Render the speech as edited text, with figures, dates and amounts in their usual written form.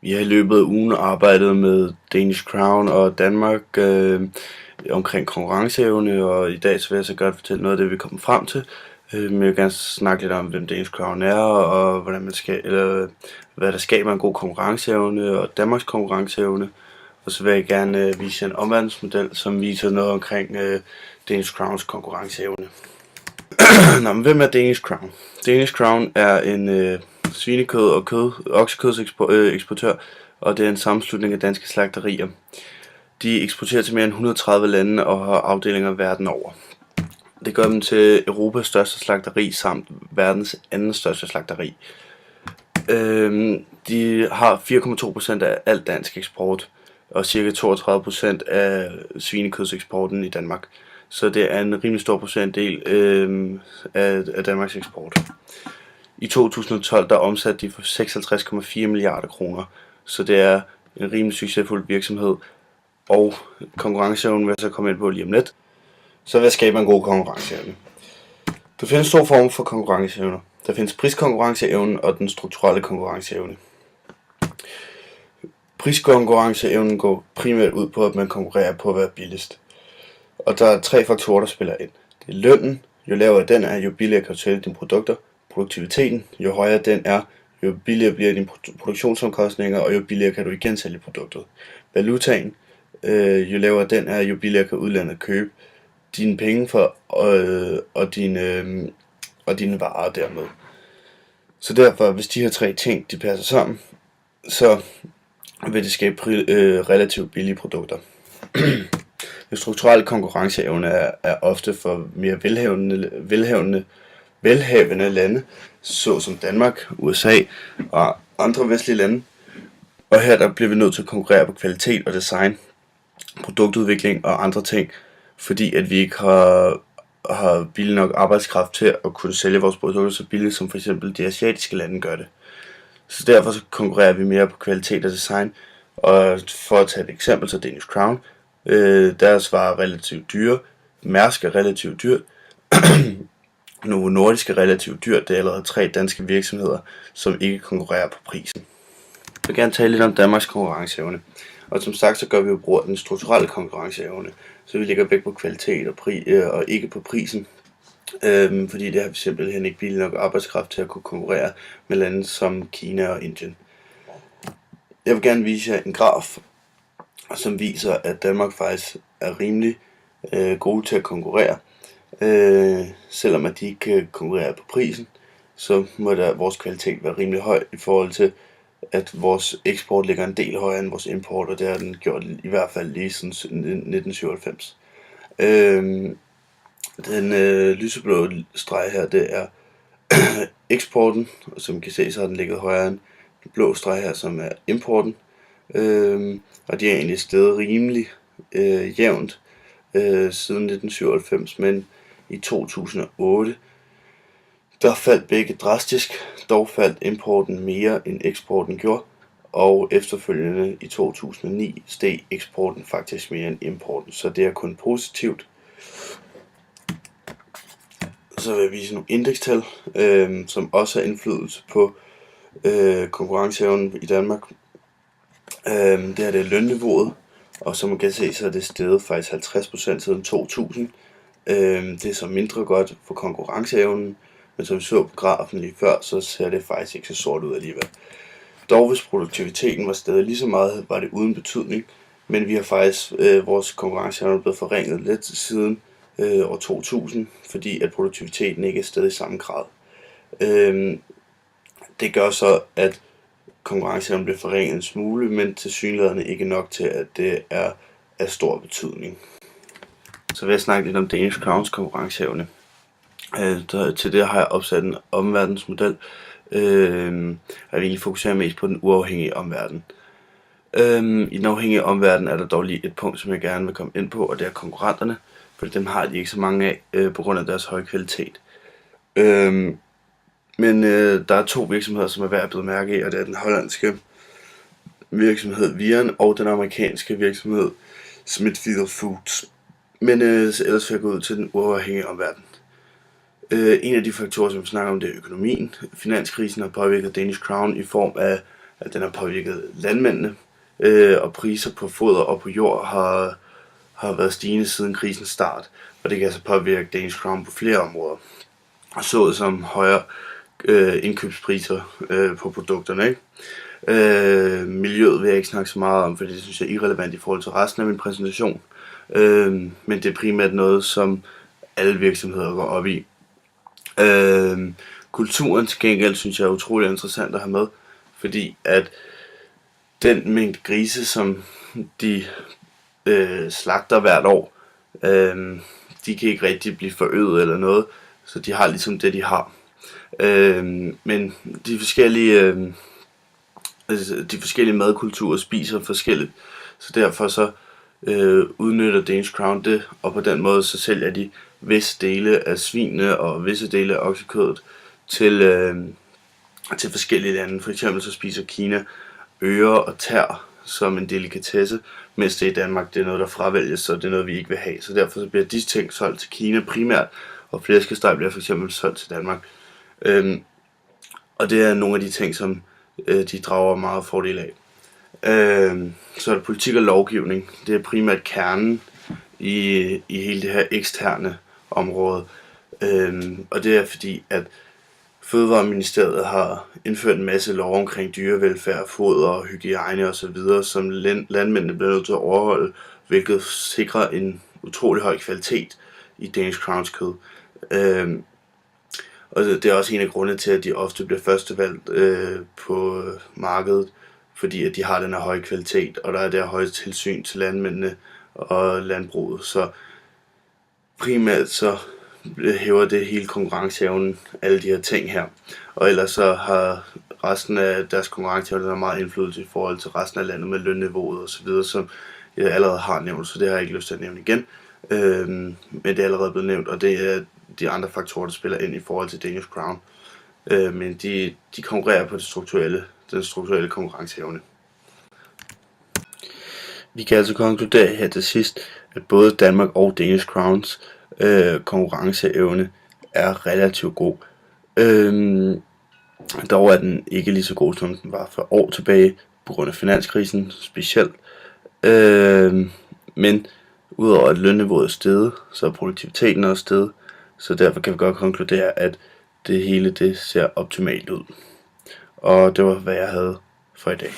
Vi har i løbet af ugen arbejdet med Danish Crown og Danmark omkring konkurrenceevne, og i dag så vil jeg så godt fortælle noget af det, vi kommer frem til. Men jeg vil gerne snakke lidt om, hvem Danish Crown er, og hvordan hvad der skaber en god konkurrenceevne, og Danmarks konkurrenceevne. Og så vil jeg gerne vise en omverdensmodel, som viser noget omkring Danish Crowns konkurrenceevne. Nå, men hvem er Danish Crown? Danish Crown er en svinekød og oksekødseksportør, og det er en sammenslutning af danske slagterier. De eksporterer til mere end 130 lande og har afdelinger verden over. Det gør dem til Europas største slagteri samt verdens anden største slagteri. De har 4,2% af al dansk eksport og ca. 32% af svinekødseksporten i Danmark. Så det er en rimelig stor procentdel af Danmarks eksport. I 2012 der omsatte de for 56,4 milliarder kroner, så det er en rimelig succesfuld virksomhed. Og konkurrenceevnen vil jeg så komme ind på lige om lidt. Så hvad skaber en god konkurrenceevne? Der findes to former for konkurrenceevne. Der findes priskonkurrenceevnen og den strukturelle konkurrenceevne. Priskonkurrenceevnen går primært ud på, at man konkurrerer på at være billigst. Og der er 3 faktorer, der spiller ind. Det er lønnen. Jo lavere den er, jo billigere kan du sælge dine produkter. Produktiviteten. Jo højere den er, jo billigere bliver dine produktionsomkostninger, og jo billigere kan du igen sælge produktet. Valutaen. Jo lavere den er, jo billigere kan udlandet købe dine penge for og dine varer dermed. Så derfor, hvis de her 3 ting de passer sammen, så vil det skabe relativt billige produkter. Den strukturelle konkurrenceevne er ofte for mere velhavende lande, såsom Danmark, USA og andre vestlige lande. Og her der bliver vi nødt til at konkurrere på kvalitet og design, produktudvikling og andre ting, fordi at vi ikke har billig nok arbejdskraft til at kunne sælge vores produkter så billigt, som for eksempel de asiatiske lande gør det. Så derfor så konkurrerer vi mere på kvalitet og design. Og for at tage et eksempel, så Danish Crown, deres varer er relativt dyre, Mærsk er relativt dyrt, Novo Nordisk er relativt dyrt. Det er allerede 3 danske virksomheder, som ikke konkurrerer på prisen. Jeg vil gerne tale lidt om Danmarks konkurrenceevne. Og som sagt, så gør vi jo brug af den strukturelle konkurrenceevne, så vi lægger vægt på kvalitet og ikke på prisen. Fordi det har vi simpelthen ikke billig nok arbejdskraft til at kunne konkurrere med lande som Kina og Indien. Jeg vil gerne vise jer en graf, som viser, at Danmark faktisk er rimelig gode til at konkurrere. Selvom at de ikke kan konkurrere på prisen, så må vores kvalitet være rimelig høj i forhold til, at vores eksport ligger en del højere end vores import, og det har den gjort i hvert fald lige siden 1997. Den lyseblå streg her, det er eksporten, og som I kan se, så har den ligget højere end den blå streg her, som er importen. Og de er egentlig steget rimelig jævnt siden 1997, men i 2008 der faldt begge drastisk. Dog faldt importen mere end eksporten gjorde, og efterfølgende i 2009 steg eksporten faktisk mere end importen, så det er kun positivt. Så vil jeg vise nogle indekstal, som også har indflydelse på konkurrenceevnen i Danmark. Det her det er lønniveauet, og som man kan se, så er det steget faktisk 50% siden 2000. Det er så mindre godt for konkurrenceevnen, men som vi så på grafen lige før, så ser det faktisk ikke så sort ud alligevel. Dog hvis produktiviteten var steget lige så meget, var det uden betydning, men vi har faktisk vores konkurrenceevne blevet forringet lidt siden år 2000, fordi at produktiviteten ikke er steget i samme grad. Det gør så, at konkurrenceevnen bliver forringet en smule, men tilsyneladende ikke nok til, at det er af stor betydning. Så vil jeg snakke lidt om Danish Crowns konkurrenceevne. Til det har jeg opsat en omverdensmodel. Jeg vil fokusere mest på den uafhængige omverden. I den afhængige omverden er der dog lige et punkt, som jeg gerne vil komme ind på, og det er konkurrenterne, for dem har de ikke så mange af på grund af deres høje kvalitet. Men der er 2 virksomheder, som er værd at blive mærke i, og det er den hollandske virksomhed Viren og den amerikanske virksomhed Smithfield Foods. Men ellers vil jeg gå ud til den uafhængige omverden. En af de faktorer, som vi snakker om, det er økonomien. Finanskrisen har påvirket Danish Crown i form af, at den har påvirket landmændene, og priser på foder og på jord har været stigende siden krisens start, og det kan altså påvirke Danish Crown på flere områder. Og så som højere indkøbspriser på produkterne, ikke? Miljøet vil jeg ikke snakke så meget om, for det synes jeg er irrelevant i forhold til resten af min præsentation. Men det er primært noget, som alle virksomheder går op i. Kulturen til gengæld synes jeg er utrolig interessant at have med, fordi at den mængde grise, som de slagter hvert år, de kan ikke rigtig blive forøget eller noget, så de har ligesom det, de har. Men de forskellige madkulturer spiser forskelligt, så derfor så udnytter Danish Crown det, og på den måde så sælger de visse dele af svinene og visse dele af oksekødet til forskellige lande. For eksempel så spiser Kina ører og tær som en delikatesse, mens det i Danmark det er noget, der fravælges, så det er noget, vi ikke vil have. Så derfor så bliver disse ting solgt til Kina primært, og flæskesteg bliver for eksempel solgt til Danmark. Og det er nogle af de ting, som de drager meget fordel af. Så er der politik og lovgivning. Det er primært kernen i hele det her eksterne område. Og det er fordi, at Fødevareministeriet har indført en masse lov omkring dyrevelfærd, foder, hygiejne osv., som landmændene bliver nødt til at overholde, hvilket sikrer en utrolig høj kvalitet i Danish Crowns kød. Og det er også en af grundene til, at de ofte bliver førstevalgt på markedet, fordi at de har den her høje kvalitet, og der er der høje tilsyn til landmændene og landbruget. Så primært så hæver det hele konkurrenceevnen, alle de her ting her. Og ellers så har resten af deres konkurrenceevne meget indflydelse i forhold til resten af landet med lønniveauet osv., som jeg allerede har nævnt, så det har jeg ikke lyst til at nævne igen. Men det er allerede blevet nævnt, og det er de andre faktorer, der spiller ind i forhold til Danish Crown. Men de konkurrerer på den strukturelle konkurrenceevne. Vi kan altså konkludere her til sidst, at både Danmark og Danish Crowns konkurrenceevne er relativt god. Dog er den ikke lige så god, som den var for år tilbage, på grund af finanskrisen specielt. Men udover at lønniveauet er steget, så er produktiviteten også steget, så derfor kan vi godt konkludere, at det hele det ser optimalt ud. Og det var, hvad jeg havde for i dag.